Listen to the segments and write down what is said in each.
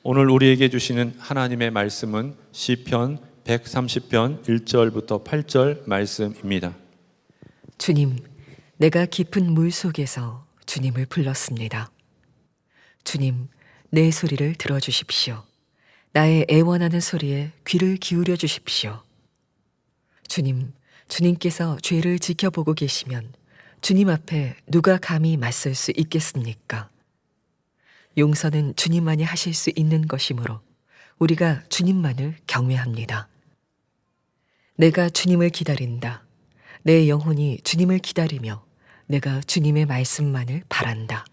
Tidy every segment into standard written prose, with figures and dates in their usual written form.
오늘 우리에게 주시는 하나님의 말씀은 시편 130편 1절부터 8절 말씀입니다. 주님, 내가 깊은 물 속에서 주님을 불렀습니다. 주님, 내 소리를 들어주십시오. 나의 애원하는 소리에 귀를 기울여 주십시오. 주님, 주님께서 죄를 지켜보고 계시면 주님 앞에 누가 감히 맞설 수 있겠습니까? 용서는 주님만이 하실 수 있는 것이므로 우리가 주님만을 경외합니다. 내가 주님을 기다린다. 내 영혼이 주님을 기다리며 내가 주님의 말씀만을 바란다.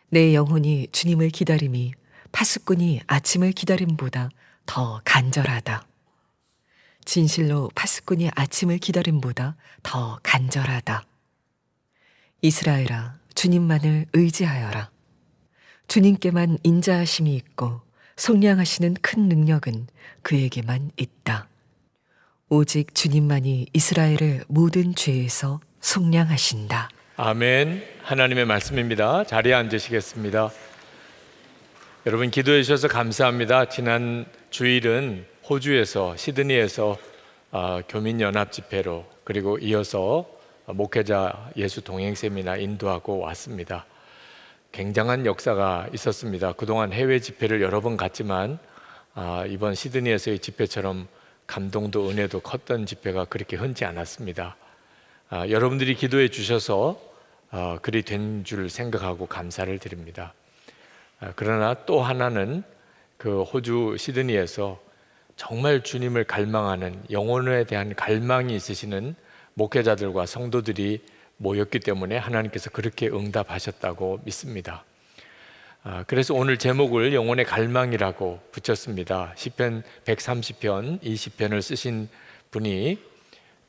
내 영혼이 주님을 기다림이 파수꾼이 아침을 기다림보다 더 간절하다. 진실로 파수꾼이 아침을 기다림보다 더 간절하다. 이스라엘아, 주님만을 의지하여라. 주님께만 인자하심이 있고 속량하시는 큰 능력은 그에게만 있다. 오직 주님만이 이스라엘을 모든 죄에서 속량하신다. 아멘. 하나님의 말씀입니다. 자리에 앉으시겠습니다. 여러분 기도해 주셔서 감사합니다. 지난 주일은 호주에서 시드니에서 교민연합 집회로 그리고 이어서 목회자 예수 동행 세미나 인도하고 왔습니다. 굉장한 역사가 있었습니다. 그동안 해외 집회를 여러 번 갔지만 이번 시드니에서의 집회처럼 감동도 은혜도 컸던 집회가 그렇게 흔치 않았습니다. 여러분들이 기도해 주셔서 그리 된 줄 생각하고 감사를 드립니다. 그러나 또 하나는 그 호주 시드니에서 정말 주님을 갈망하는 영혼에 대한 갈망이 있으시는 목회자들과 성도들이 모였기 때문에 하나님께서 그렇게 응답하셨다고 믿습니다. 그래서 오늘 제목을 영혼의 갈망이라고 붙였습니다. 시편 130편, 20편을 쓰신 분이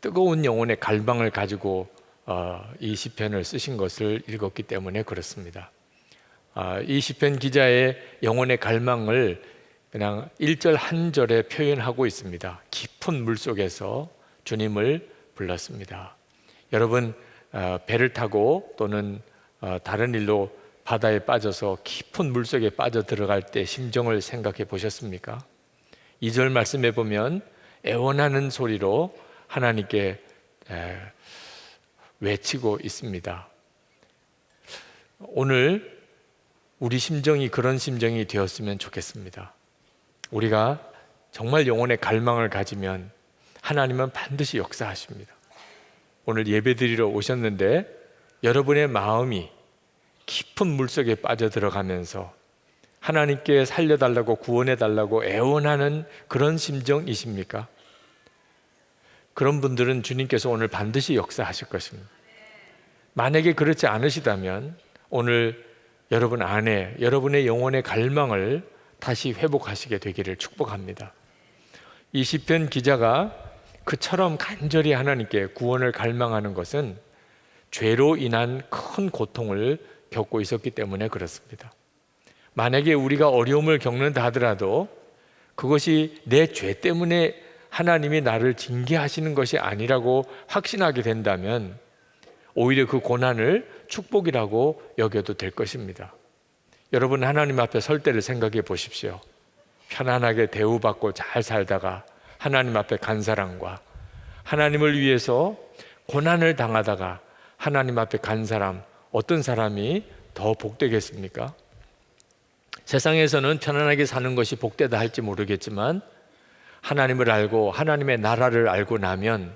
뜨거운 영혼의 갈망을 가지고 이 시편을 쓰신 것을 읽었기 때문에 그렇습니다. 이 시편 기자의 영혼의 갈망을 그냥 1절 한 절에 표현하고 있습니다. 깊은 물속에서 주님을 불렀습니다. 여러분 배를 타고 또는 다른 일로 바다에 빠져서 깊은 물속에 빠져 들어갈 때 심정을 생각해 보셨습니까? 2절 말씀해 보면 애원하는 소리로 하나님께 외치고 있습니다. 오늘 우리 심정이 그런 심정이 되었으면 좋겠습니다. 우리가 정말 영혼의 갈망을 가지면 하나님은 반드시 역사하십니다. 오늘 예배드리러 오셨는데 여러분의 마음이 깊은 물속에 빠져들어가면서 하나님께 살려달라고 구원해달라고 애원하는 그런 심정이십니까? 그런 분들은 주님께서 오늘 반드시 역사하실 것입니다. 만약에 그렇지 않으시다면 오늘 여러분 안에 여러분의 영혼의 갈망을 다시 회복하시게 되기를 축복합니다. 이 시편 기자가 그처럼 간절히 하나님께 구원을 갈망하는 것은 죄로 인한 큰 고통을 겪고 있었기 때문에 그렇습니다. 만약에 우리가 어려움을 겪는다 하더라도 그것이 내 죄 때문에 하나님이 나를 징계하시는 것이 아니라고 확신하게 된다면 오히려 그 고난을 축복이라고 여겨도 될 것입니다. 여러분 하나님 앞에 설 때를 생각해 보십시오. 편안하게 대우받고 잘 살다가 하나님 앞에 간 사람과 하나님을 위해서 고난을 당하다가 하나님 앞에 간 사람, 어떤 사람이 더 복되겠습니까? 세상에서는 편안하게 사는 것이 복되다 할지 모르겠지만 하나님을 알고 하나님의 나라를 알고 나면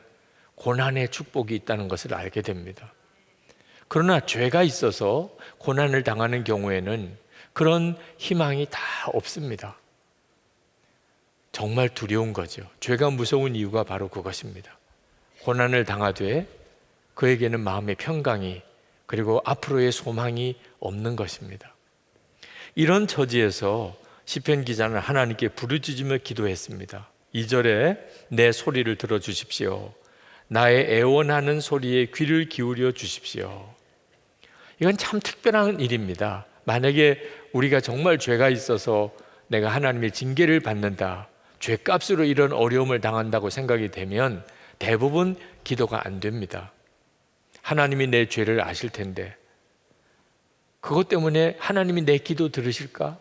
고난의 축복이 있다는 것을 알게 됩니다. 그러나 죄가 있어서 고난을 당하는 경우에는 그런 희망이 다 없습니다. 정말 두려운 거죠. 죄가 무서운 이유가 바로 그것입니다. 고난을 당하되 그에게는 마음의 평강이 그리고 앞으로의 소망이 없는 것입니다. 이런 처지에서 시편 기자는 하나님께 부르짖으며 기도했습니다. 2절에 내 소리를 들어주십시오. 나의 애원하는 소리에 귀를 기울여 주십시오. 이건 참 특별한 일입니다. 만약에 우리가 정말 죄가 있어서 내가 하나님의 징계를 받는다, 죄값으로 이런 어려움을 당한다고 생각이 되면 대부분 기도가 안 됩니다. 하나님이 내 죄를 아실 텐데 그것 때문에 하나님이 내 기도 들으실까?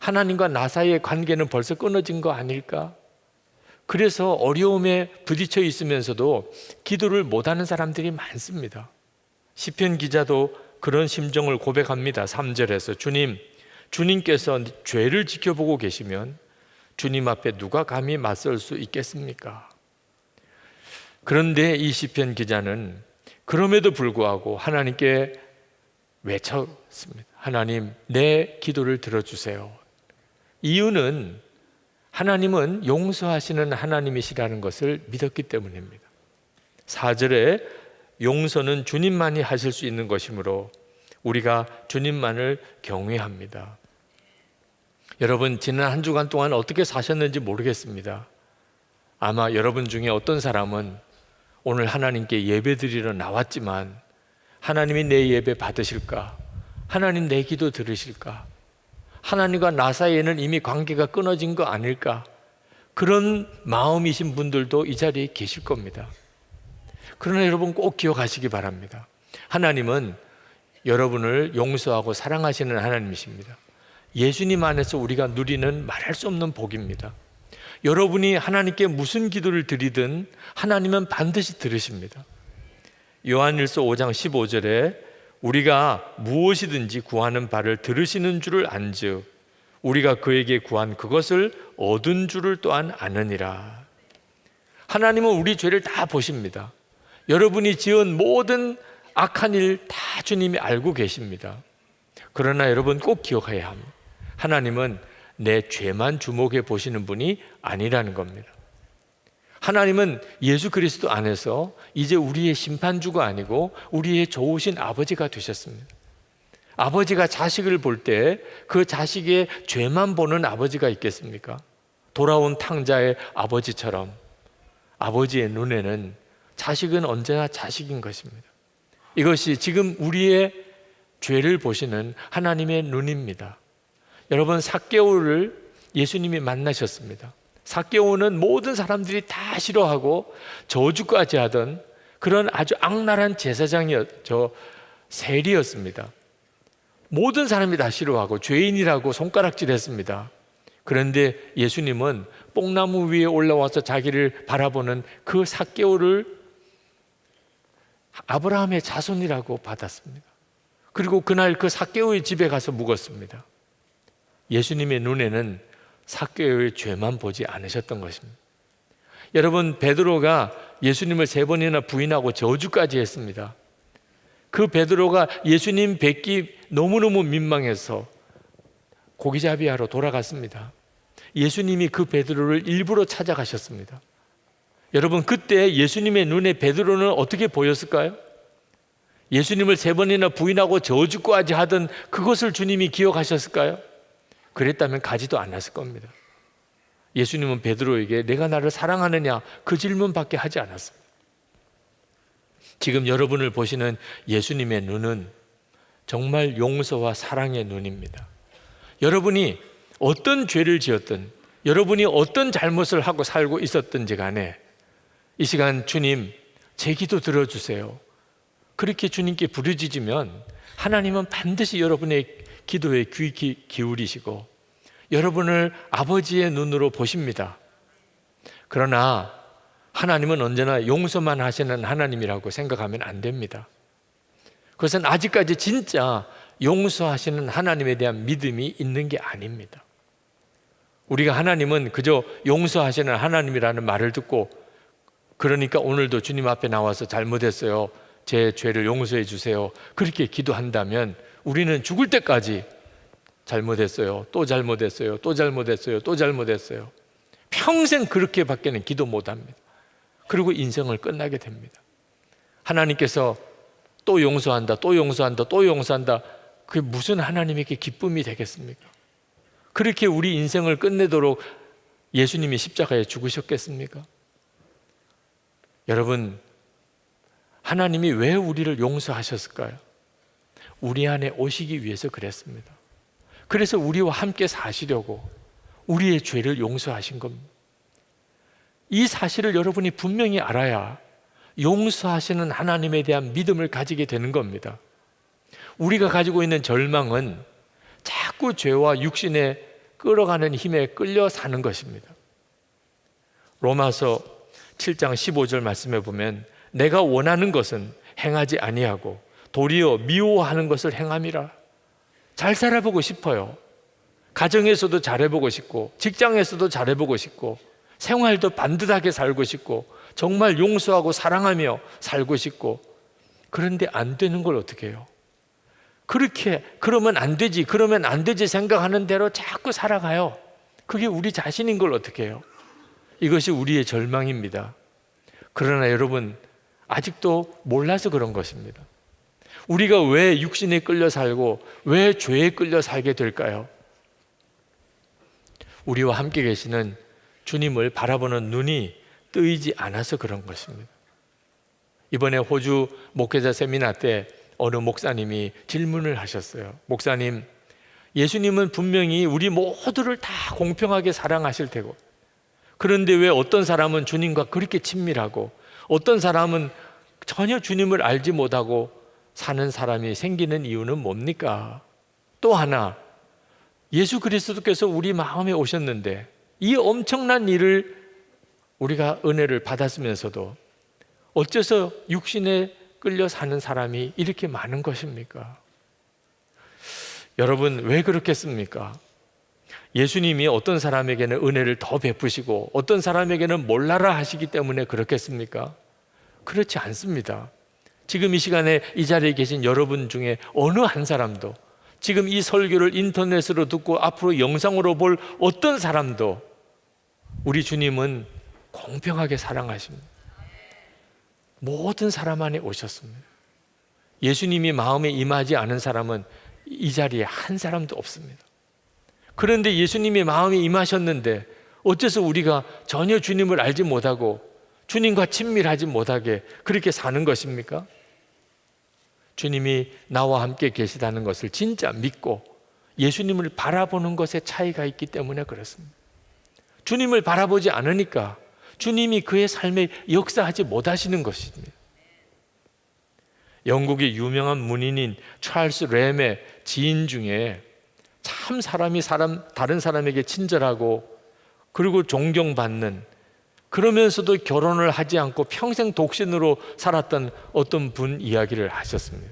하나님과 나 사이의 관계는 벌써 끊어진 거 아닐까? 그래서 어려움에 부딪혀 있으면서도 기도를 못하는 사람들이 많습니다. 시편 기자도 그런 심정을 고백합니다. 3절에서 주님께서 죄를 지켜보고 계시면 주님 앞에 누가 감히 맞설 수 있겠습니까? 그런데 이 시편 기자는 그럼에도 불구하고 하나님께 외쳤습니다. 하나님, 내 기도를 들어주세요. 이유는 하나님은 용서하시는 하나님이시라는 것을 믿었기 때문입니다. 4절에 용서는 주님만이 하실 수 있는 것이므로 우리가 주님만을 경외합니다. 여러분, 지난 한 주간 동안 어떻게 사셨는지 모르겠습니다. 아마 여러분 중에 어떤 사람은 오늘 하나님께 예배드리러 나왔지만 하나님이 내 예배 받으실까? 하나님 내 기도 들으실까? 하나님과 나 사이에는 이미 관계가 끊어진 거 아닐까? 그런 마음이신 분들도 이 자리에 계실 겁니다. 그러나 여러분 꼭 기억하시기 바랍니다. 하나님은 여러분을 용서하고 사랑하시는 하나님이십니다. 예수님 안에서 우리가 누리는 말할 수 없는 복입니다. 여러분이 하나님께 무슨 기도를 드리든 하나님은 반드시 들으십니다. 요한일서 5장 15절에 우리가 무엇이든지 구하는 바를 들으시는 줄을 안즉 우리가 그에게 구한 그것을 얻은 줄을 또한 아느니라. 하나님은 우리 죄를 다 보십니다. 여러분이 지은 모든 악한 일 다 주님이 알고 계십니다. 그러나 여러분 꼭 기억해야 합니다. 하나님은 내 죄만 주목해 보시는 분이 아니라는 겁니다. 하나님은 예수 그리스도 안에서 이제 우리의 심판주가 아니고 우리의 좋으신 아버지가 되셨습니다. 아버지가 자식을 볼 때 그 자식의 죄만 보는 아버지가 있겠습니까? 돌아온 탕자의 아버지처럼 아버지의 눈에는 자식은 언제나 자식인 것입니다. 이것이 지금 우리의 죄를 보시는 하나님의 눈입니다. 여러분, 삭개오를 예수님이 만나셨습니다. 삭개오는 모든 사람들이 다 싫어하고 저주까지 하던 그런 아주 악랄한 세리였습니다. 모든 사람이 다 싫어하고 죄인이라고 손가락질했습니다. 그런데 예수님은 뽕나무 위에 올라와서 자기를 바라보는 그 삭개오를 아브라함의 자손이라고 받았습니다. 그리고 그날 그 삭개오의 집에 가서 묵었습니다. 예수님의 눈에는 삭개오의 죄만 보지 않으셨던 것입니다. 여러분, 베드로가 예수님을 3번이나 부인하고 저주까지 했습니다. 그 베드로가 예수님 뵙기 너무너무 민망해서 고기잡이하러 돌아갔습니다. 예수님이 그 베드로를 일부러 찾아가셨습니다. 여러분, 그때 예수님의 눈에 베드로는 어떻게 보였을까요? 예수님을 3번이나 부인하고 저주까지 하던 그것을 주님이 기억하셨을까요? 그랬다면 가지도 않았을 겁니다. 예수님은 베드로에게 내가 나를 사랑하느냐 그 질문밖에 하지 않았습니다. 지금 여러분을 보시는 예수님의 눈은 정말 용서와 사랑의 눈입니다. 여러분이 어떤 죄를 지었든 여러분이 어떤 잘못을 하고 살고 있었든지 간에 이 시간 주님 제 기도 들어주세요. 그렇게 주님께 부르짖으면 하나님은 반드시 여러분의 기도에 귀 기울이시고 여러분을 아버지의 눈으로 보십니다. 그러나 하나님은 언제나 용서만 하시는 하나님이라고 생각하면 안 됩니다. 그것은 아직까지 진짜 용서하시는 하나님에 대한 믿음이 있는 게 아닙니다. 우리가 하나님은 그저 용서하시는 하나님이라는 말을 듣고 그러니까 오늘도 주님 앞에 나와서 잘못했어요, 제 죄를 용서해 주세요, 그렇게 기도한다면 우리는 죽을 때까지 잘못했어요, 또 잘못했어요, 또 잘못했어요, 또 잘못했어요, 평생 그렇게밖에는 기도 못합니다. 그리고 인생을 끝나게 됩니다. 하나님께서 또 용서한다, 또 용서한다, 또 용서한다, 그게 무슨 하나님에게 기쁨이 되겠습니까? 그렇게 우리 인생을 끝내도록 예수님이 십자가에 죽으셨겠습니까? 여러분, 하나님이 왜 우리를 용서하셨을까요? 우리 안에 오시기 위해서 그랬습니다. 그래서 우리와 함께 사시려고 우리의 죄를 용서하신 겁니다. 이 사실을 여러분이 분명히 알아야 용서하시는 하나님에 대한 믿음을 가지게 되는 겁니다. 우리가 가지고 있는 절망은 자꾸 죄와 육신의 끌어가는 힘에 끌려 사는 것입니다. 로마서 7장 15절 말씀에 보면 내가 원하는 것은 행하지 아니하고 도리어 미워하는 것을 행함이라. 잘 살아보고 싶어요. 가정에서도 잘해보고 싶고 직장에서도 잘해보고 싶고 생활도 반듯하게 살고 싶고 정말 용서하고 사랑하며 살고 싶고, 그런데 안 되는 걸 어떻게 해요? 그렇게 그러면 안 되지 생각하는 대로 자꾸 살아가요. 그게 우리 자신인 걸 어떻게 해요? 이것이 우리의 절망입니다. 그러나 여러분, 아직도 몰라서 그런 것입니다. 우리가 왜 육신에 끌려 살고 왜 죄에 끌려 살게 될까요? 우리와 함께 계시는 주님을 바라보는 눈이 뜨이지 않아서 그런 것입니다. 이번에 호주 목회자 세미나 때 어느 목사님이 질문을 하셨어요. 목사님, 예수님은 분명히 우리 모두를 다 공평하게 사랑하실 테고, 그런데 왜 어떤 사람은 주님과 그렇게 친밀하고 어떤 사람은 전혀 주님을 알지 못하고 사는 사람이 생기는 이유는 뭡니까? 또 하나, 예수 그리스도께서 우리 마음에 오셨는데 이 엄청난 일을 우리가 은혜를 받았으면서도 어째서 육신에 끌려 사는 사람이 이렇게 많은 것입니까? 여러분, 왜 그렇겠습니까? 예수님이 어떤 사람에게는 은혜를 더 베푸시고 어떤 사람에게는 몰라라 하시기 때문에 그렇겠습니까? 그렇지 않습니다. 지금 이 시간에 이 자리에 계신 여러분 중에 어느 한 사람도, 지금 이 설교를 인터넷으로 듣고 앞으로 영상으로 볼 어떤 사람도 우리 주님은 공평하게 사랑하십니다. 모든 사람 안에 오셨습니다. 예수님이 마음에 임하지 않은 사람은 이 자리에 한 사람도 없습니다. 그런데 예수님이 마음에 임하셨는데 어째서 우리가 전혀 주님을 알지 못하고 주님과 친밀하지 못하게 그렇게 사는 것입니까? 주님이 나와 함께 계시다는 것을 진짜 믿고 예수님을 바라보는 것에 차이가 있기 때문에 그렇습니다. 주님을 바라보지 않으니까 주님이 그의 삶에 역사하지 못하시는 것입니다. 영국의 유명한 문인인 찰스 램의 지인 중에 참 다른 사람에게 친절하고 그리고 존경받는, 그러면서도 결혼을 하지 않고 평생 독신으로 살았던 어떤 분 이야기를 하셨습니다.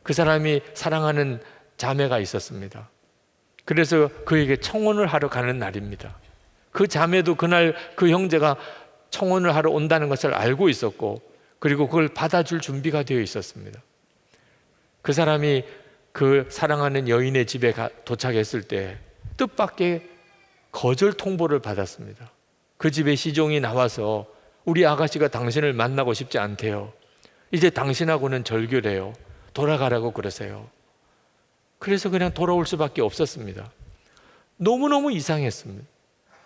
그 사람이 사랑하는 자매가 있었습니다. 그래서 그에게 청혼을 하러 가는 날입니다. 그 자매도 그날 그 형제가 청혼을 하러 온다는 것을 알고 있었고, 그리고 그걸 받아줄 준비가 되어 있었습니다. 그 사람이 그 사랑하는 여인의 집에 도착했을 때 뜻밖의 거절 통보를 받았습니다. 그 집에 시종이 나와서 우리 아가씨가 당신을 만나고 싶지 않대요. 이제 당신하고는 절교래요. 돌아가라고 그러세요. 그래서 그냥 돌아올 수밖에 없었습니다. 너무너무 이상했습니다.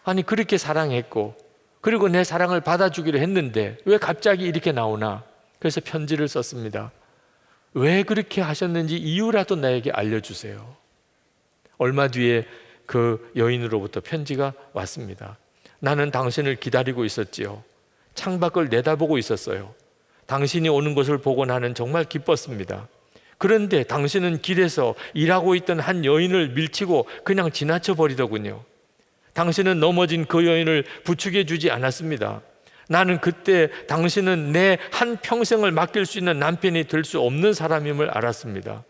아니, 그렇게 사랑했고 그리고 내 사랑을 받아주기로 했는데 왜 갑자기 이렇게 나오나? 그래서 편지를 썼습니다. 왜 그렇게 하셨는지 이유라도 나에게 알려주세요. 얼마 뒤에 그 여인으로부터 편지가 왔습니다. 나는 당신을 기다리고 있었지요. 창밖을 내다보고 있었어요. 당신이 오는 것을 보고 나는 정말 기뻤습니다. 그런데 당신은 길에서 일하고 있던 한 여인을 밀치고 그냥 지나쳐 버리더군요. 당신은 넘어진 그 여인을 부축해 주지 않았습니다. 나는 그때 당신은 내 한평생을 맡길 수 있는 남편이 될 수 없는 사람임을 알았습니다.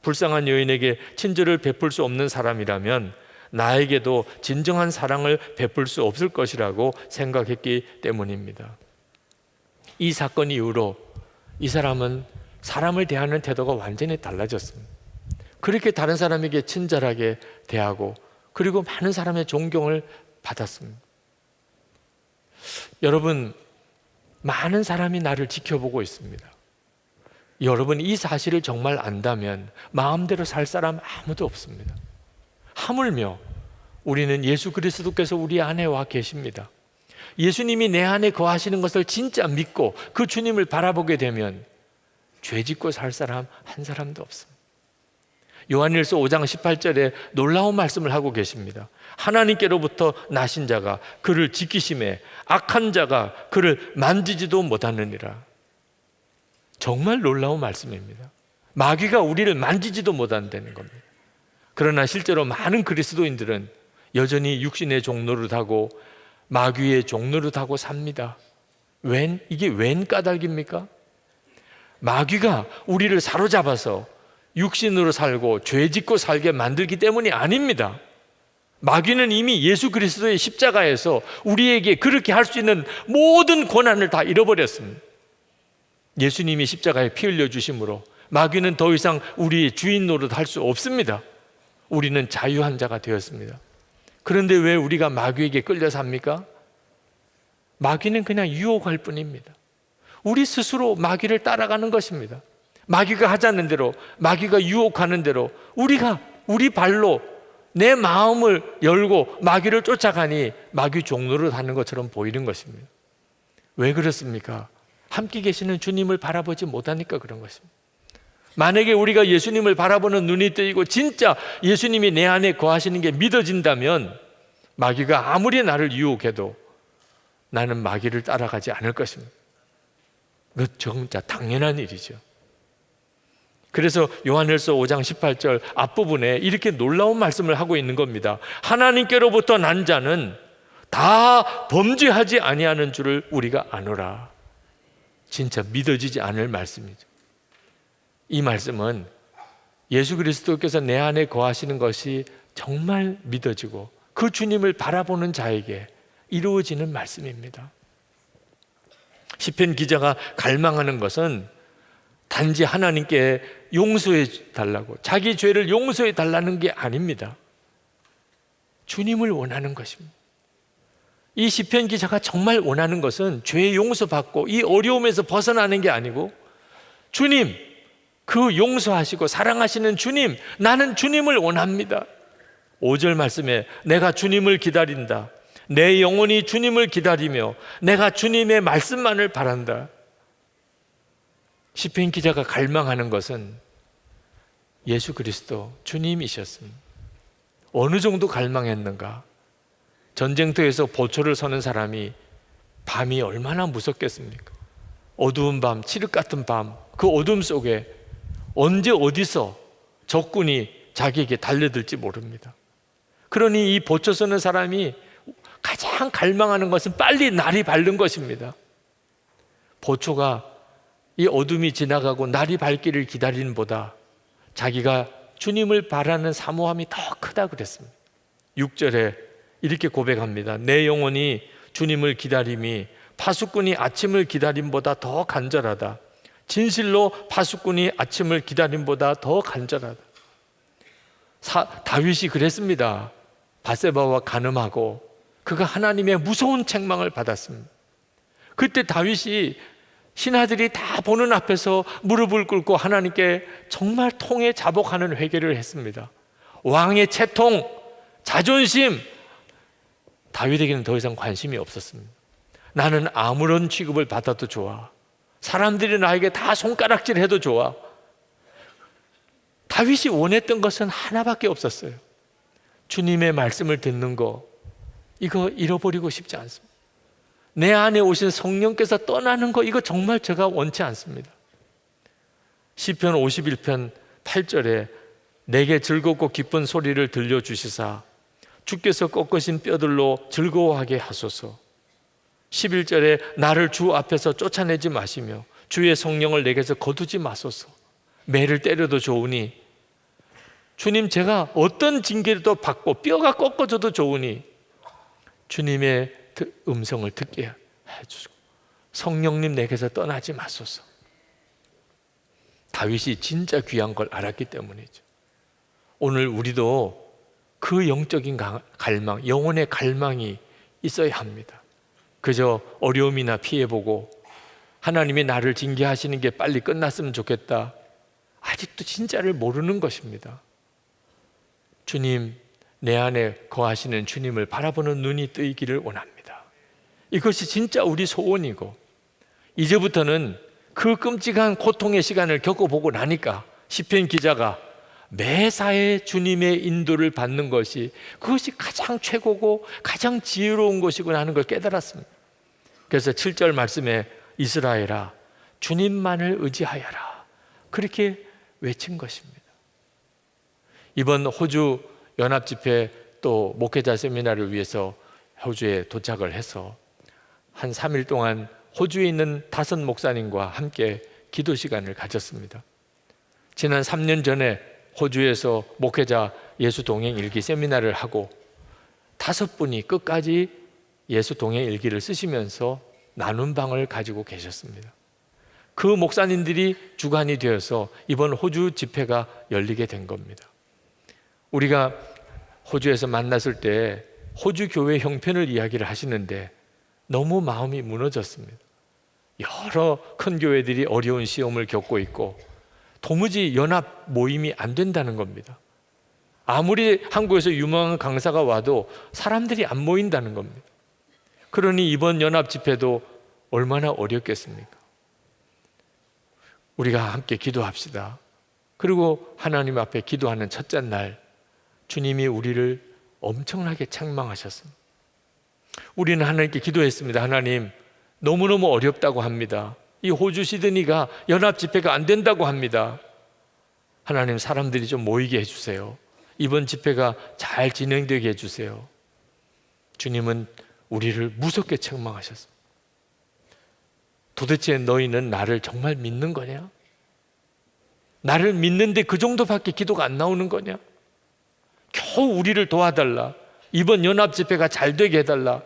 불쌍한 여인에게 친절을 베풀 수 없는 사람이라면 나에게도 진정한 사랑을 베풀 수 없을 것이라고 생각했기 때문입니다. 이 사건 이후로 이 사람은 사람을 대하는 태도가 완전히 달라졌습니다. 그렇게 다른 사람에게 친절하게 대하고 그리고 많은 사람의 존경을 받았습니다. 여러분, 많은 사람이 나를 지켜보고 있습니다. 여러분, 이 사실을 정말 안다면 마음대로 살 사람 아무도 없습니다. 하물며 우리는 예수 그리스도께서 우리 안에 와 계십니다. 예수님이 내 안에 거하시는 것을 진짜 믿고 그 주님을 바라보게 되면 죄 짓고 살 사람 한 사람도 없습니다. 요한일서 5장 18절에 놀라운 말씀을 하고 계십니다. 하나님께로부터 나신 자가 그를 지키심에 악한 자가 그를 만지지도 못하느니라. 정말 놀라운 말씀입니다. 마귀가 우리를 만지지도 못한다는 겁니다. 그러나 실제로 많은 그리스도인들은 여전히 육신의 종노릇하고 마귀의 종노릇하고 삽니다. 이게 웬 까닭입니까? 마귀가 우리를 사로잡아서 육신으로 살고 죄 짓고 살게 만들기 때문이 아닙니다. 마귀는 이미 예수 그리스도의 십자가에서 우리에게 그렇게 할 수 있는 모든 권한을 다 잃어버렸습니다. 예수님이 십자가에 피 흘려주심으로 마귀는 더 이상 우리의 주인 노릇 할 수 없습니다. 우리는 자유한 자가 되었습니다. 그런데 왜 우리가 마귀에게 끌려 삽니까? 마귀는 그냥 유혹할 뿐입니다. 우리 스스로 마귀를 따라가는 것입니다. 마귀가 하자는 대로, 마귀가 유혹하는 대로 우리가 우리 발로 내 마음을 열고 마귀를 쫓아가니 마귀 종노릇 하는 것처럼 보이는 것입니다. 왜 그렇습니까? 함께 계시는 주님을 바라보지 못하니까 그런 것입니다. 만약에 우리가 예수님을 바라보는 눈이 뜨이고 진짜 예수님이 내 안에 거하시는 게 믿어진다면 마귀가 아무리 나를 유혹해도 나는 마귀를 따라가지 않을 것입니다. 그거 진짜 당연한 일이죠. 그래서 요한일서 5장 18절 앞부분에 이렇게 놀라운 말씀을 하고 있는 겁니다. 하나님께로부터 난 자는 다 범죄하지 아니하는 줄을 우리가 아노라. 진짜 믿어지지 않을 말씀이죠. 이 말씀은 예수 그리스도께서 내 안에 거하시는 것이 정말 믿어지고 그 주님을 바라보는 자에게 이루어지는 말씀입니다. 시편 기자가 갈망하는 것은 단지 하나님께 용서해 달라고, 자기 죄를 용서해 달라는 게 아닙니다. 주님을 원하는 것입니다. 이 시편 기자가 정말 원하는 것은 죄 용서받고 이 어려움에서 벗어나는 게 아니고, 주님, 그 용서하시고 사랑하시는 주님, 나는 주님을 원합니다. 5절 말씀에 내가 주님을 기다린다. 내 영혼이 주님을 기다리며 내가 주님의 말씀만을 바란다. 시편 기자가 갈망하는 것은 예수 그리스도 주님이셨습니다. 어느 정도 갈망했는가? 전쟁터에서 보초를 서는 사람이 밤이 얼마나 무섭겠습니까? 어두운 밤, 칠흑 같은 밤, 그 어둠 속에 언제 어디서 적군이 자기에게 달려들지 모릅니다. 그러니 이 보초 서는 사람이 가장 갈망하는 것은 빨리 날이 밝는 것입니다. 보초가 이 어둠이 지나가고 날이 밝기를 기다리는 보다 자기가 주님을 바라는 사모함이 더 크다 그랬습니다. 6절에 이렇게 고백합니다. 내 영혼이 주님을 기다림이 파수꾼이 아침을 기다림보다 더 간절하다. 진실로 파수꾼이 아침을 기다림보다 더 간절하다. 다윗이 그랬습니다. 밧세바와 간음하고 그가 하나님의 무서운 책망을 받았습니다. 그때 다윗이 신하들이 다 보는 앞에서 무릎을 꿇고 하나님께 정말 통에 자복하는 회개를 했습니다. 왕의 채통, 자존심, 다윗에게는 더 이상 관심이 없었습니다. 나는 아무런 취급을 받아도 좋아. 사람들이 나에게 다 손가락질해도 좋아. 다윗이 원했던 것은 하나밖에 없었어요. 주님의 말씀을 듣는 거, 이거 잃어버리고 싶지 않습니다. 내 안에 오신 성령께서 떠나는 거, 이거 정말 제가 원치 않습니다. 시편 51편 8절에 내게 즐겁고 기쁜 소리를 들려주시사 주께서 꺾으신 뼈들로 즐거워하게 하소서. 11절에 나를 주 앞에서 쫓아내지 마시며 주의 성령을 내게서 거두지 마소서. 매를 때려도 좋으니, 주님, 제가 어떤 징계도 받고 뼈가 꺾어져도 좋으니 주님의 음성을 듣게 해주시고 성령님 내게서 떠나지 마소서. 다윗이 진짜 귀한 걸 알았기 때문이죠. 오늘 우리도 그 영적인 갈망, 영혼의 갈망이 있어야 합니다. 그저 어려움이나 피해보고 하나님이 나를 징계하시는 게 빨리 끝났으면 좋겠다, 아직도 진짜를 모르는 것입니다. 주님, 내 안에 거하시는 주님을 바라보는 눈이 뜨이기를 원합니다. 이것이 진짜 우리 소원이고, 이제부터는 그 끔찍한 고통의 시간을 겪어보고 나니까 시편 기자가 매사에 주님의 인도를 받는 것이, 그것이 가장 최고고 가장 지혜로운 것이구나 하는 걸 깨달았습니다. 그래서 7절 말씀에 이스라엘아 주님만을 의지하여라, 그렇게 외친 것입니다. 이번 호주 연합집회 또 목회자 세미나를 위해서 호주에 도착을 해서 한 3일 동안 호주에 있는 5 목사님과 함께 기도 시간을 가졌습니다. 지난 3년 전에 호주에서 목회자 예수 동행 일기 세미나를 하고 5분이 끝까지 예수 동행 일기를 쓰시면서 나눈 방을 가지고 계셨습니다. 그 목사님들이 주관이 되어서 이번 호주 집회가 열리게 된 겁니다. 우리가 호주에서 만났을 때 호주 교회 형편을 이야기를 하시는데 너무 마음이 무너졌습니다. 여러 큰 교회들이 어려운 시험을 겪고 있고 도무지 연합 모임이 안 된다는 겁니다. 아무리 한국에서 유명한 강사가 와도 사람들이 안 모인다는 겁니다. 그러니 이번 연합 집회도 얼마나 어렵겠습니까? 우리가 함께 기도합시다. 그리고 하나님 앞에 기도하는 첫째 날 주님이 우리를 엄청나게 책망하셨습니다. 우리는 하나님께 기도했습니다. 하나님, 너무너무 어렵다고 합니다. 이 호주 시드니가 연합 집회가 안 된다고 합니다. 하나님, 사람들이 좀 모이게 해주세요. 이번 집회가 잘 진행되게 해주세요. 주님은 우리를 무섭게 책망하셨습니다. 도대체 너희는 나를 정말 믿는 거냐? 나를 믿는데 그 정도밖에 기도가 안 나오는 거냐? 겨우 우리를 도와달라. 이번 연합 집회가 잘 되게 해달라.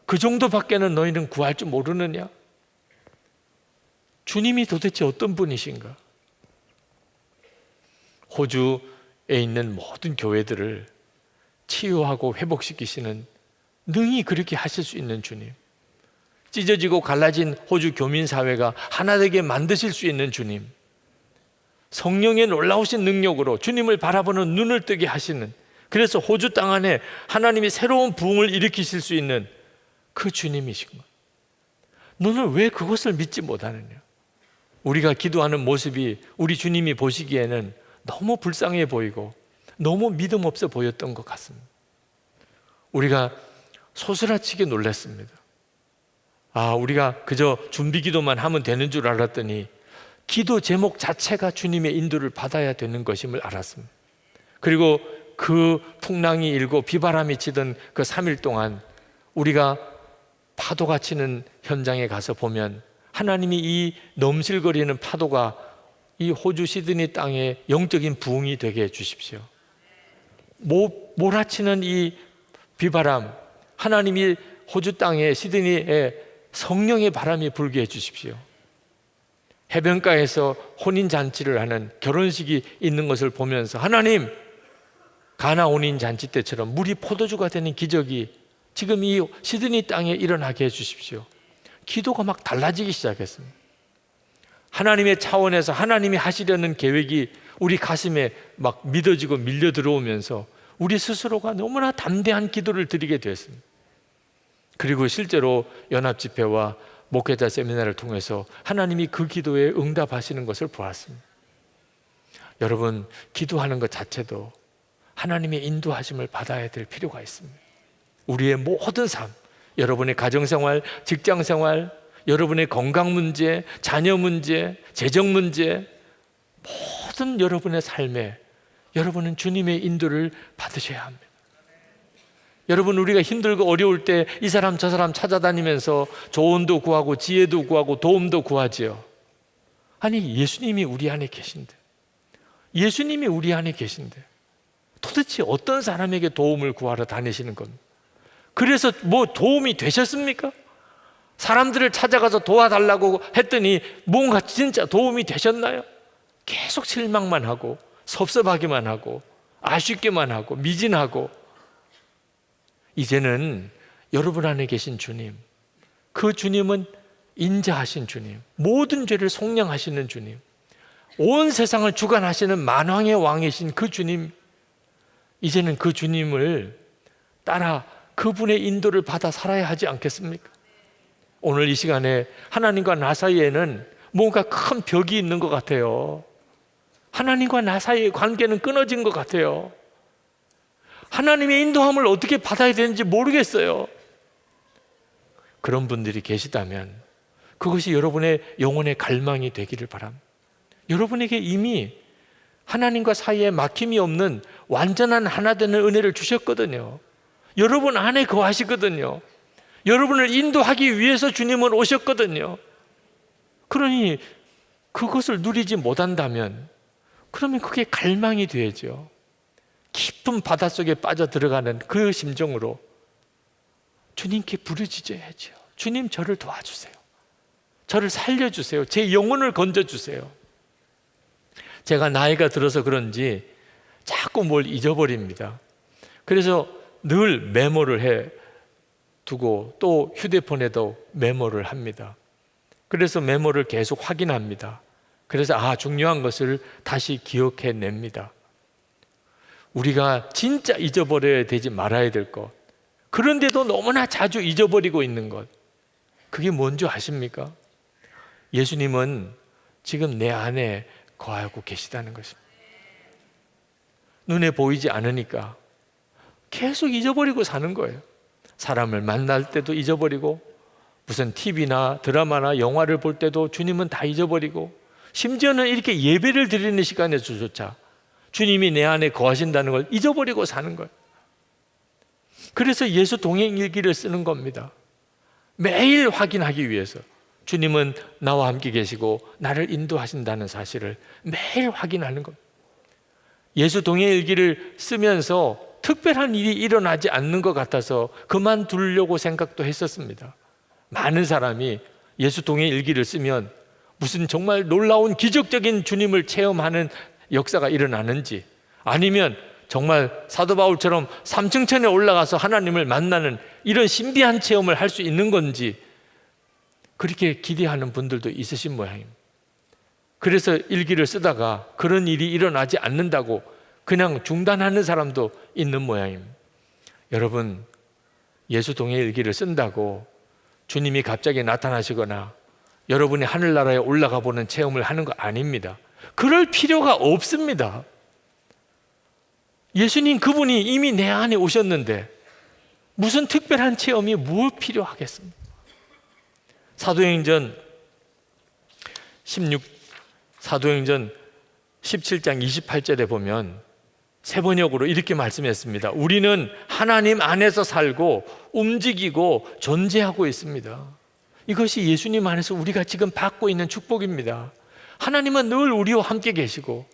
그 정도밖에는 너희는 구할 줄 모르느냐? 주님이 도대체 어떤 분이신가? 호주에 있는 모든 교회들을 치유하고 회복시키시는, 능히 그렇게 하실 수 있는 주님, 찢어지고 갈라진 호주 교민사회가 하나 되게 만드실 수 있는 주님, 성령의 놀라우신 능력으로 주님을 바라보는 눈을 뜨게 하시는, 그래서 호주 땅 안에 하나님이 새로운 부흥을 일으키실 수 있는 그 주님이신 것. 너는 왜 그것을 믿지 못하느냐? 우리가 기도하는 모습이 우리 주님이 보시기에는 너무 불쌍해 보이고 너무 믿음 없어 보였던 것 같습니다. 우리가 소스라치게 놀랐습니다. 우리가 그저 준비 기도만 하면 되는 줄 알았더니 기도 제목 자체가 주님의 인도를 받아야 되는 것임을 알았습니다. 그리고 그 풍랑이 일고 비바람이 치던 그 3일 동안 우리가 파도가 치는 현장에 가서 보면 하나님이 이 넘실거리는 파도가 이 호주 시드니 땅에 영적인 부흥이 되게 해 주십시오. 몰아치는 이 비바람, 하나님이 호주 땅에 시드니에 성령의 바람이 불게 해 주십시오. 해변가에서 혼인잔치를 하는, 결혼식이 있는 것을 보면서 하나님, 가나 혼인잔치 때처럼 물이 포도주가 되는 기적이 지금 이 시드니 땅에 일어나게 해 주십시오. 기도가 막 달라지기 시작했습니다. 하나님의 차원에서 하나님이 하시려는 계획이 우리 가슴에 막 믿어지고 밀려 들어오면서 우리 스스로가 너무나 담대한 기도를 드리게 되었습니다. 그리고 실제로 연합집회와 목회자 세미나를 통해서 하나님이 그 기도에 응답하시는 것을 보았습니다. 여러분, 기도하는 것 자체도 하나님의 인도하심을 받아야 될 필요가 있습니다. 우리의 모든 삶, 여러분의 가정생활, 직장생활, 여러분의 건강 문제, 자녀 문제, 재정 문제, 모든 여러분의 삶에 여러분은 주님의 인도를 받으셔야 합니다. 여러분, 우리가 힘들고 어려울 때 이 사람 저 사람 찾아다니면서 조언도 구하고 지혜도 구하고 도움도 구하지요. 아니, 예수님이 우리 안에 계신데, 예수님이 우리 안에 계신데 도대체 어떤 사람에게 도움을 구하러 다니시는 겁니까? 그래서 뭐 도움이 되셨습니까? 사람들을 찾아가서 도와달라고 했더니 뭔가 진짜 도움이 되셨나요? 계속 실망만 하고 섭섭하기만 하고 아쉽기만 하고 미진하고. 이제는 여러분 안에 계신 주님, 그 주님은 인자하신 주님, 모든 죄를 속량하시는 주님, 온 세상을 주관하시는 만왕의 왕이신 그 주님, 이제는 그 주님을 따라 그분의 인도를 받아 살아야 하지 않겠습니까? 오늘 이 시간에 하나님과 나 사이에는 뭔가 큰 벽이 있는 것 같아요. 하나님과 나 사이의 관계는 끊어진 것 같아요. 하나님의 인도함을 어떻게 받아야 되는지 모르겠어요. 그런 분들이 계시다면 그것이 여러분의 영혼의 갈망이 되기를 바랍니다. 여러분에게 이미 하나님과 사이에 막힘이 없는 완전한 하나 되는 은혜를 주셨거든요. 여러분 안에 거하시거든요. 여러분을 인도하기 위해서 주님은 오셨거든요. 그러니 그것을 누리지 못한다면 그러면 그게 갈망이 되죠. 깊은 바닷속에 빠져 들어가는 그 심정으로 주님께 부르짖어야죠. 주님, 저를 도와주세요. 저를 살려주세요. 제 영혼을 건져주세요. 제가 나이가 들어서 그런지 자꾸 뭘 잊어버립니다. 그래서 늘 메모를 해 두고 또 휴대폰에도 메모를 합니다. 그래서 메모를 계속 확인합니다. 그래서 중요한 것을 다시 기억해냅니다. 우리가 진짜 잊어버려야 되지 말아야 될 것, 그런데도 너무나 자주 잊어버리고 있는 것, 그게 뭔지 아십니까? 예수님은 지금 내 안에 거하고 계시다는 것입니다. 눈에 보이지 않으니까 계속 잊어버리고 사는 거예요. 사람을 만날 때도 잊어버리고, 무슨 TV나 드라마나 영화를 볼 때도 주님은 다 잊어버리고, 심지어는 이렇게 예배를 드리는 시간에서조차 주님이 내 안에 거하신다는 걸 잊어버리고 사는 거예요. 그래서 예수 동행 일기를 쓰는 겁니다. 매일 확인하기 위해서 주님은 나와 함께 계시고 나를 인도하신다는 사실을 매일 확인하는 겁니다. 예수 동행 일기를 쓰면서 특별한 일이 일어나지 않는 것 같아서 그만두려고 생각도 했었습니다. 많은 사람이 예수 동행 일기를 쓰면 무슨 정말 놀라운 기적적인 주님을 체험하는 역사가 일어나는지, 아니면 정말 사도 바울처럼 삼층천에 올라가서 하나님을 만나는 이런 신비한 체험을 할 수 있는 건지 그렇게 기대하는 분들도 있으신 모양입니다. 그래서 일기를 쓰다가 그런 일이 일어나지 않는다고 그냥 중단하는 사람도 있는 모양입니다. 여러분, 예수 동행 일기를 쓴다고 주님이 갑자기 나타나시거나 여러분이 하늘나라에 올라가 보는 체험을 하는 거 아닙니다. 그럴 필요가 없습니다. 예수님 그분이 이미 내 안에 오셨는데 무슨 특별한 체험이 뭘 필요하겠습니까? 사도행전 17장 28절에 보면 세 번역으로 이렇게 말씀했습니다. 우리는 하나님 안에서 살고 움직이고 존재하고 있습니다. 이것이 예수님 안에서 우리가 지금 받고 있는 축복입니다. 하나님은 늘 우리와 함께 계시고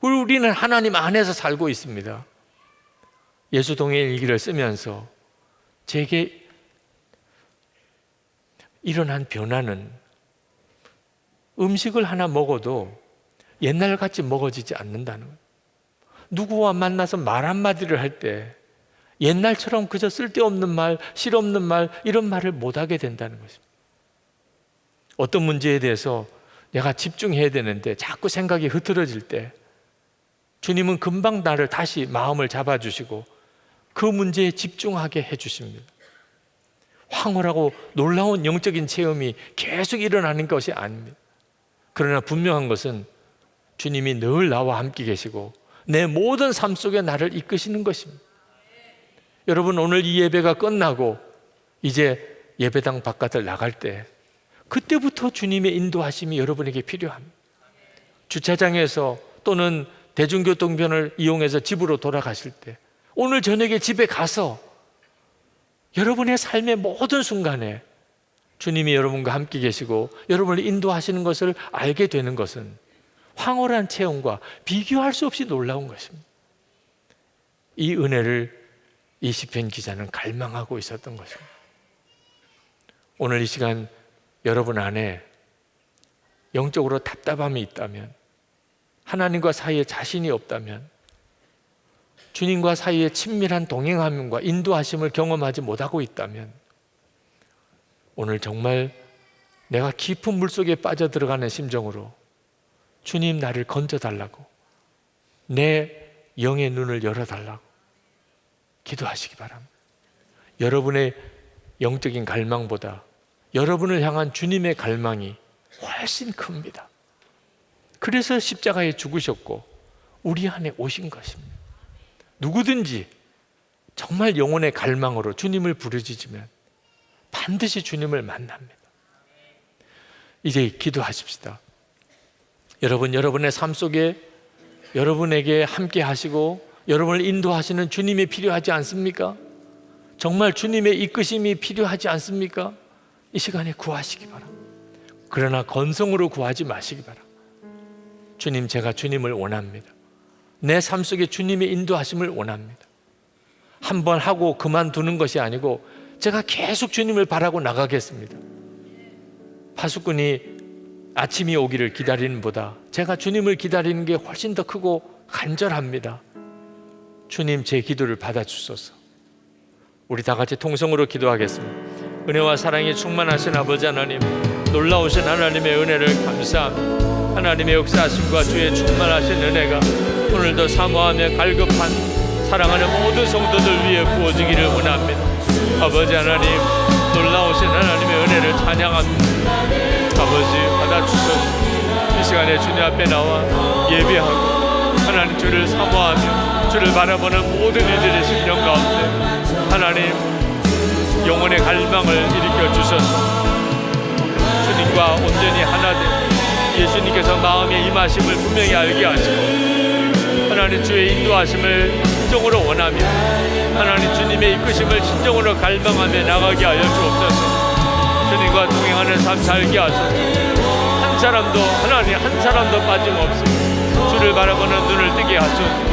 우리는 하나님 안에서 살고 있습니다. 예수 동행 일기를 쓰면서 제게 일어난 변화는 음식을 하나 먹어도 옛날같이 먹어지지 않는다는 거예요. 누구와 만나서 말 한마디를 할 때 옛날처럼 그저 쓸데없는 말, 실없는 말, 이런 말을 못하게 된다는 것입니다. 어떤 문제에 대해서 내가 집중해야 되는데 자꾸 생각이 흐트러질 때 주님은 금방 나를 다시 마음을 잡아주시고 그 문제에 집중하게 해주십니다. 황홀하고 놀라운 영적인 체험이 계속 일어나는 것이 아닙니다. 그러나 분명한 것은 주님이 늘 나와 함께 계시고 내 모든 삶 속에 나를 이끄시는 것입니다. 여러분, 오늘 이 예배가 끝나고 이제 예배당 바깥을 나갈 때 그때부터 주님의 인도하심이 여러분에게 필요합니다. 주차장에서 또는 대중교통편을 이용해서 집으로 돌아가실 때, 오늘 저녁에 집에 가서 여러분의 삶의 모든 순간에 주님이 여러분과 함께 계시고 여러분을 인도하시는 것을 알게 되는 것은 황홀한 체험과 비교할 수 없이 놀라운 것입니다. 이 은혜를 이 시편 기자는 갈망하고 있었던 것입니다. 오늘 이 시간 여러분 안에 영적으로 답답함이 있다면, 하나님과 사이에 자신이 없다면, 주님과 사이에 친밀한 동행함과 인도하심을 경험하지 못하고 있다면, 오늘 정말 내가 깊은 물속에 빠져들어가는 심정으로 주님, 나를 건져달라고, 내 영의 눈을 열어달라고 기도하시기 바랍니다. 여러분의 영적인 갈망보다 여러분을 향한 주님의 갈망이 훨씬 큽니다. 그래서 십자가에 죽으셨고 우리 안에 오신 것입니다. 누구든지 정말 영혼의 갈망으로 주님을 부르짖으면 반드시 주님을 만납니다. 이제 기도하십시다. 여러분, 여러분의 삶 속에 여러분에게 함께 하시고 여러분을 인도하시는 주님이 필요하지 않습니까? 정말 주님의 이끄심이 필요하지 않습니까? 이 시간에 구하시기 바랍니다. 그러나 건성으로 구하지 마시기 바랍니다. 주님, 제가 주님을 원합니다. 내 삶 속에 주님의 인도하심을 원합니다. 한번 하고 그만두는 것이 아니고 제가 계속 주님을 바라고 나가겠습니다. 파수꾼이 아침이 오기를 기다리는 보다 제가 주님을 기다리는 게 훨씬 더 크고 간절합니다. 주님, 제 기도를 받아주소서. 우리 다 같이 통성으로 기도하겠습니다. 은혜와 사랑이 충만하신 아버지 하나님, 놀라우신 하나님의 은혜를 감사합니다. 하나님의 역사하심과 주의 충만하신 은혜가 오늘도 사모하며 갈급한 사랑하는 모든 성도들 위해 부어지기를 원합니다. 아버지 하나님, 놀라우신 하나님의 은혜를 찬양합니다. 아버지, 받아주소서. 이 시간에 주님 앞에 나와 예배하고 하나님 주를 사모하며 주를 바라보는 모든 이들의 심령 가운데 하나님 영혼의 갈망을 일으켜 주소서. 주님과 온전히 하나 된 예수님께서 마음에 임하심을 분명히 알게 하시고 하나님 주의 인도하심을 진정으로 원하며 하나님 주님의 이끄심을 진정으로 갈망하며 나가게 하여 주옵소서. 주님과 동행하는 삶 살게 하소서. 한 사람도 하나님 한 사람도 빠짐없이 주를 바라보는 눈을 뜨게 하소서.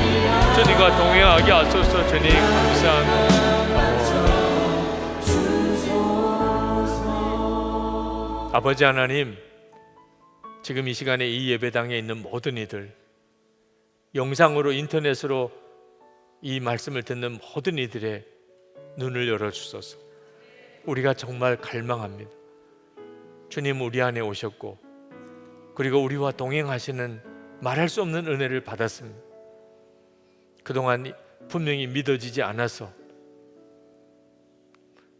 주님과 동행하게 하소서. 주님 감사합니다. 아버지 하나님, 지금 이 시간에 이 예배당에 있는 모든 이들, 영상으로 인터넷으로 이 말씀을 듣는 모든 이들의 눈을 열어주소서. 우리가 정말 갈망합니다. 주님 우리 안에 오셨고 그리고 우리와 동행하시는 말할 수 없는 은혜를 받았습니다. 그동안 분명히 믿어지지 않아서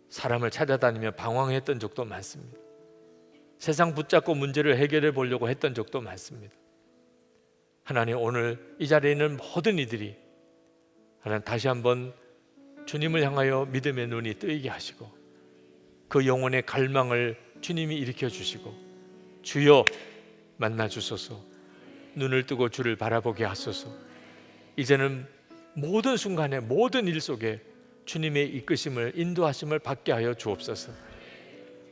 사람을 찾아다니며 방황했던 적도 많습니다. 세상 붙잡고 문제를 해결해 보려고 했던 적도 많습니다. 하나님, 오늘 이 자리에 있는 모든 이들이 하나님 다시 한번 주님을 향하여 믿음의 눈이 뜨이게 하시고 그 영혼의 갈망을 주님이 일으켜 주시고 주여 만나 주소서. 눈을 뜨고 주를 바라보게 하소서. 이제는 모든 순간에 모든 일 속에 주님의 이끄심을 인도하심을 받게 하여 주옵소서.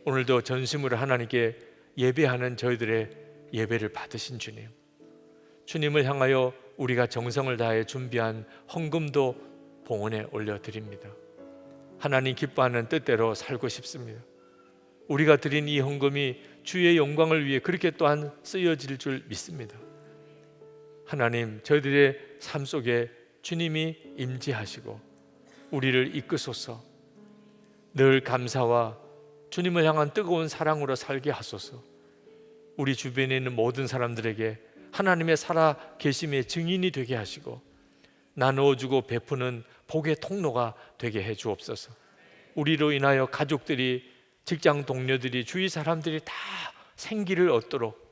오늘도 전심으로 하나님께 예배하는 저희들의 예배를 받으신 주님, 주님을 향하여 우리가 정성을 다해 준비한 헌금도 봉헌에 올려드립니다. 하나님 기뻐하는 뜻대로 살고 싶습니다. 우리가 드린 이 헌금이 주의 영광을 위해 그렇게 또한 쓰여질 줄 믿습니다. 하나님, 저희들의 삶 속에 주님이 임재하시고 우리를 이끄소서. 늘 감사와 주님을 향한 뜨거운 사랑으로 살게 하소서. 우리 주변에 있는 모든 사람들에게 하나님의 살아 계심의 증인이 되게 하시고 나누어주고 베푸는 복의 통로가 되게 해 주옵소서. 우리로 인하여 가족들이, 직장 동료들이, 주위 사람들이 다 생기를 얻도록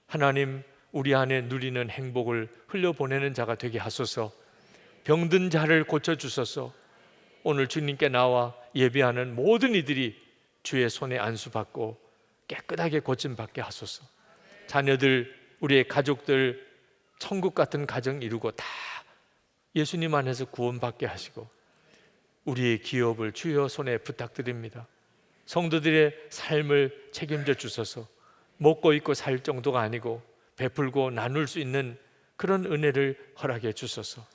하나님 우리 안에 누리는 행복을 흘려보내는 자가 되게 하소서. 병든 자를 고쳐주소서. 오늘 주님께 나와 예배하는 모든 이들이 주의 손에 안수받고 깨끗하게 고침받게 하소서. 자녀들, 우리의 가족들 천국 같은 가정 이루고 다 예수님 안에서 구원받게 하시고 우리의 기업을 주여 손에 부탁드립니다. 성도들의 삶을 책임져 주소서. 먹고 입고 살 정도가 아니고 베풀고 나눌 수 있는 그런 은혜를 허락해 주소서.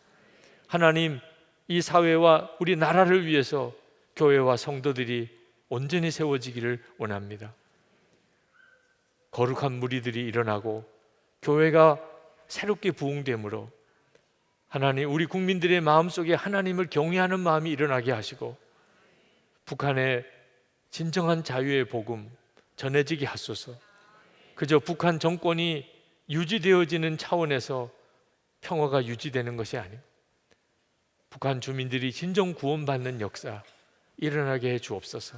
하나님, 이 사회와 우리 나라를 위해서 교회와 성도들이 온전히 세워지기를 원합니다. 거룩한 무리들이 일어나고 교회가 새롭게 부흥됨으로 하나님, 우리 국민들의 마음속에 하나님을 경외하는 마음이 일어나게 하시고 북한의 진정한 자유의 복음 전해지게 하소서. 그저 북한 정권이 유지되어지는 차원에서 평화가 유지되는 것이 아니고 북한 주민들이 진정 구원받는 역사 일어나게 해 주옵소서.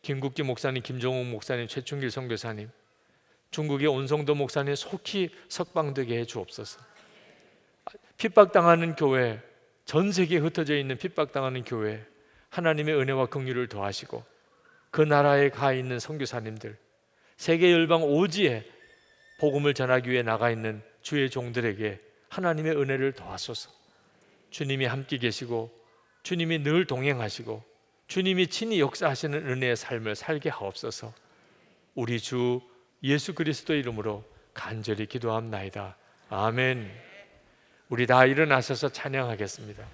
김국기 목사님, 김종욱 목사님, 최충길 선교사님, 중국의 온성도 목사님 속히 석방되게 해 주옵소서. 핍박당하는 교회, 전 세계에 흩어져 있는 핍박당하는 교회 하나님의 은혜와 긍휼을 더하시고 그 나라에 가 있는 선교사님들, 세계 열방 오지에 복음을 전하기 위해 나가 있는 주의 종들에게 하나님의 은혜를 더하소서. 주님이 함께 계시고 주님이 늘 동행하시고 주님이 친히 역사하시는 은혜의 삶을 살게 하옵소서. 우리 주 예수 그리스도 이름으로 간절히 기도합나이다. 아멘. 우리 다 일어나셔서 찬양하겠습니다.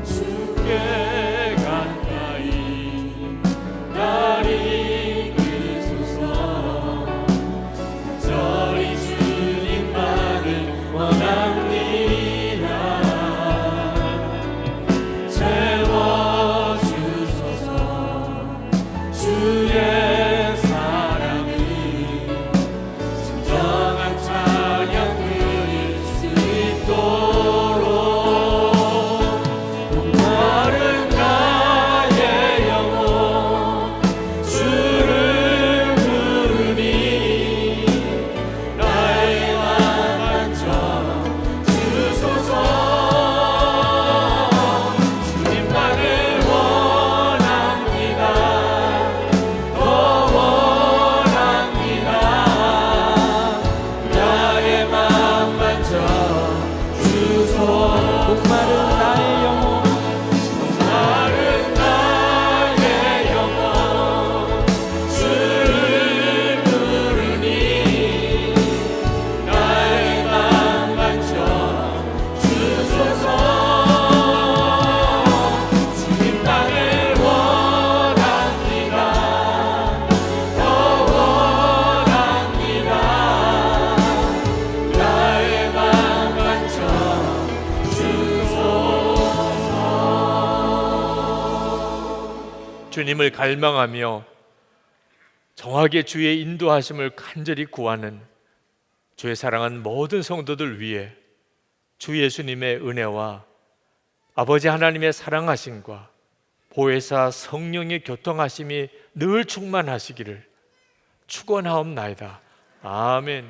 주께 가까이 나를 이끄소서. 저리 주님만을 원합니다. 채워주소서. 주의 사랑을 진정한 찬양 드릴 수 있도록 목마른 나의 영혼 주를 부르니 나의 맘 만져 주소서. 주님만을 원합니다. 더 원합니다. 나의 맘 만져 주소서. 목마른 나의 영혼 목마른 나의 영혼 주를 부르니 나의 맘 만져 주소서. 주님만을 원합니다. 더 원합니다. 나의 맘 만져 주소서. 주님을 갈망하며 정확하게 주의 인도하심을 간절히 구하는 주의 사랑한 모든 성도들 위해 주 예수님의 은혜와 아버지 하나님의 사랑하심과 보혜사 성령의 교통하심이 늘 충만하시기를 축원하옵나이다. 아멘.